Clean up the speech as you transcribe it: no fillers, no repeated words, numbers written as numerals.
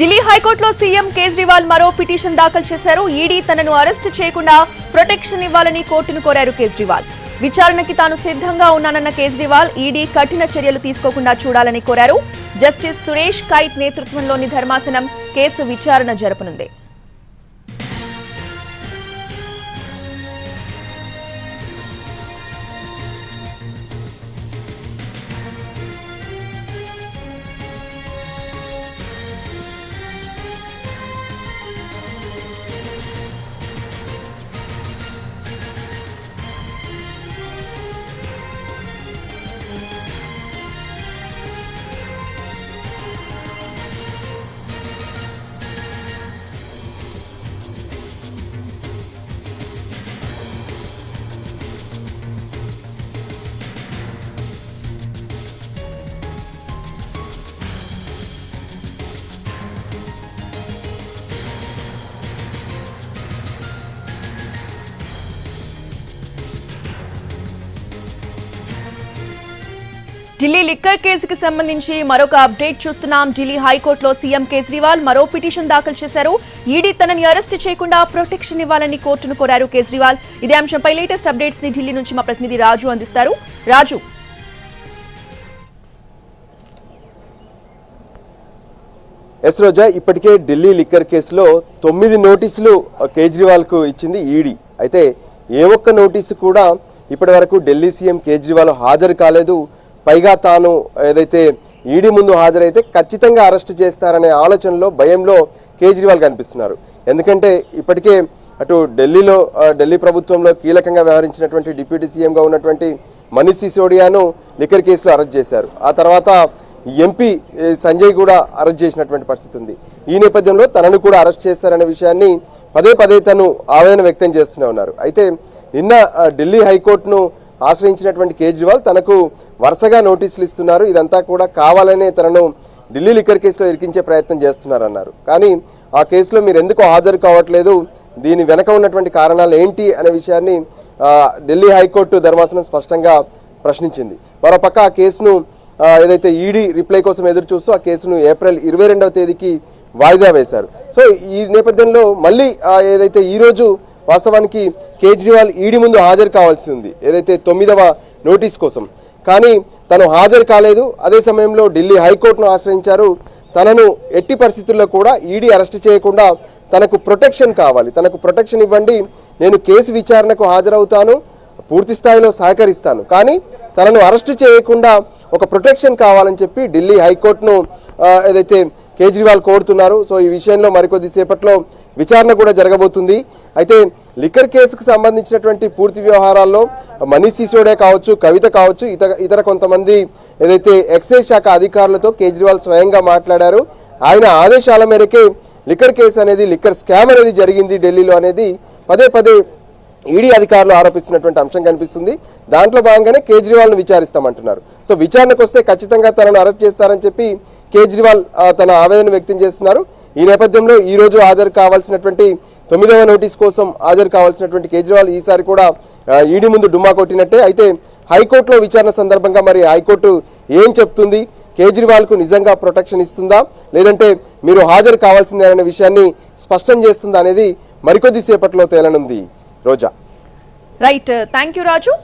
ఢిల్లీ హైకోర్టులో సీఎం కేజ్రీవాల్ మరో పిటిషన్ దాఖలు చేశారు. ఈడీ తనను అరెస్టు చేయకుండా ప్రొటెక్షన్ ఇవ్వాలని కోర్టును కోరారు కేజ్రీవాల్. విచారణకి తాను సిద్ధంగా ఉన్నానన్న కేజ్రీవాల్ ఈడీ కఠిన చర్యలు తీసుకోకుండా చూడాలని కోరారు. జస్టిస్ సురేష్ కైత్ నేతృత్వంలోని ధర్మాసనం కేసు విచారణ జరపనుంది. ఢిల్లీ లిక్కర్ కేసుకు సంబంధించి మరొక అప్డేట్ చూస్తున్నాం. ఢిల్లీ హైకోర్టులో సీఎం కేజ్రీవాల్ మరో పిటిషన్ దాఖలు చేశారు. ఈడీ తనని అరెస్ట్ చేయకుండా ప్రొటెక్షన్ ఇవ్వాలని కోర్టును కోరారు కేజ్రీవాల్. ఇదే అంశంపై లేటెస్ట్ అప్డేట్స్ ని ఢిల్లీ నుంచి మా ప్రతినిధి రాజు అందిస్తారు. రాజు, ఎస్ రోజా, ఇప్పటికే ఢిల్లీ లిక్కర్ కేసులో 9 నోటీసులు కేజ్రీవాల్ కు ఇచ్చింది ఈడీ. అయితే ఏ ఒక్క నోటీసు కూడా ఇప్పటి వరకు ఢిల్లీ సీఎం కేజ్రీవాల్ హాజరు కాలేదు. పైగా తాను ఏదైతే ఈడీ ముందు హాజరైతే ఖచ్చితంగా అరెస్ట్ చేస్తారనే ఆలోచనలో, భయంలో కేజ్రీవాల్ కనిపిస్తున్నారు. ఎందుకంటే ఇప్పటికే అటు ఢిల్లీ ప్రభుత్వంలో కీలకంగా వ్యవహరించినటువంటి డిప్యూటీ సీఎంగా ఉన్నటువంటి మనీష్ సిసోడియాను లిక్కర్ కేసులో అరెస్ట్ చేశారు. ఆ తర్వాత ఎంపీ సంజయ్ కూడా అరెస్ట్ చేసినటువంటి పరిస్థితి ఉంది. ఈ నేపథ్యంలో తనను కూడా అరెస్ట్ చేస్తారనే విషయాన్ని పదే పదే తను ఆవేదన వ్యక్తం చేస్తూనే ఉన్నారు. అయితే నిన్న ఢిల్లీ హైకోర్టును ఆశ్రయించినటువంటి కేజ్రీవాల్ తనకు వరుసగా నోటీసులు ఇస్తున్నారు. ఇదంతా కూడా కావాలనే తనను ఢిల్లీ లిక్కర్ కేసులో ఇరికించే ప్రయత్నం చేస్తున్నారన్నారు. కానీ ఆ కేసులో మీరు ఎందుకు హాజరు కావట్లేదు, దీని వెనక ఉన్నటువంటి కారణాలు ఏంటి అనే విషయాన్ని ఢిల్లీ హైకోర్టు ధర్మాసనం స్పష్టంగా ప్రశ్నించింది. మరోపక్క ఆ కేసును ఏదైతే ఈడీ రిప్లై కోసం ఎదురు చూస్తూ ఆ కేసును ఏప్రిల్ 22వ తేదీకి వాయిదా వేశారు. సో ఈ నేపథ్యంలో మళ్ళీ ఏదైతే ఈరోజు వాస్తవానికి కేజ్రీవాల్ ఈడీ ముందు హాజరు కావాల్సి ఉంది, ఏదైతే 9వ నోటీస్ కోసం. కానీ తను హాజరు కాలేదు. అదే సమయంలో ఢిల్లీ హైకోర్టును ఆశ్రయించారు. తనను ఎట్టి పరిస్థితుల్లో కూడా ఈడీ అరెస్ట్ చేయకుండా తనకు ప్రొటెక్షన్ కావాలి, తనకు ప్రొటెక్షన్ ఇవ్వండి, నేను కేసు విచారణకు హాజరవుతాను, పూర్తి స్థాయిలో సహకరిస్తాను, కానీ తనను అరెస్ట్ చేయకుండా ఒక ప్రొటెక్షన్ కావాలని చెప్పి ఢిల్లీ హైకోర్టును ఏదైతే కేజ్రీవాల్ కోరుతున్నారు. సో ఈ విషయంలో మరికొద్ది సేపట్లో విచారణ కూడా జరగబోతుంది. అయితే లిక్కర్ కేసుకు సంబంధించినటువంటి పూర్తి వ్యవహారాల్లో మనీష్ సిసోడియా కావచ్చు, కవిత కావచ్చు, ఇతర కొంతమంది ఏదైతే ఎక్సైజ్ శాఖ అధికారులతో కేజ్రీవాల్ స్వయంగా మాట్లాడారు. ఆయన ఆదేశాల మేరకే లిక్కర్ కేసు అనేది, లిక్కర్ స్కామ్ అనేది జరిగింది ఢిల్లీలో అనేది పదే పదే ఈడీ అధికారులు ఆరోపిస్తున్నటువంటి అంశం కనిపిస్తుంది. దాంట్లో భాగంగానే కేజ్రీవాల్ను విచారిస్తామంటున్నారు. సో విచారణకు వస్తే ఖచ్చితంగా తనను అరెస్ట్ చేస్తారని చెప్పి కేజ్రీవాల్ తన ఆవేదన వ్యక్తం చేస్తున్నారు. ఈ నేపథ్యంలో ఈ రోజు హాజరు కావాల్సినటువంటి 9వ నోటీస్ కోసం హాజరు కావాల్సినటువంటి కేజ్రీవాల్ ఈసారి కూడా ఈడీ ముందు డుమ్మా కొట్టినట్టే. అయితే హైకోర్టులో విచారణ సందర్భంగా మరి హైకోర్టు ఏం చెప్తుంది, కేజ్రీవాల్కు నిజంగా ప్రొటెక్షన్ ఇస్తుందా, లేదంటే మీరు హాజరు కావాల్సిందే అనే విషయాన్ని స్పష్టం చేస్తుందా అనేది మరికొద్ది సేపట్లో తేలనుంది. Roja. Right, thank you Raju.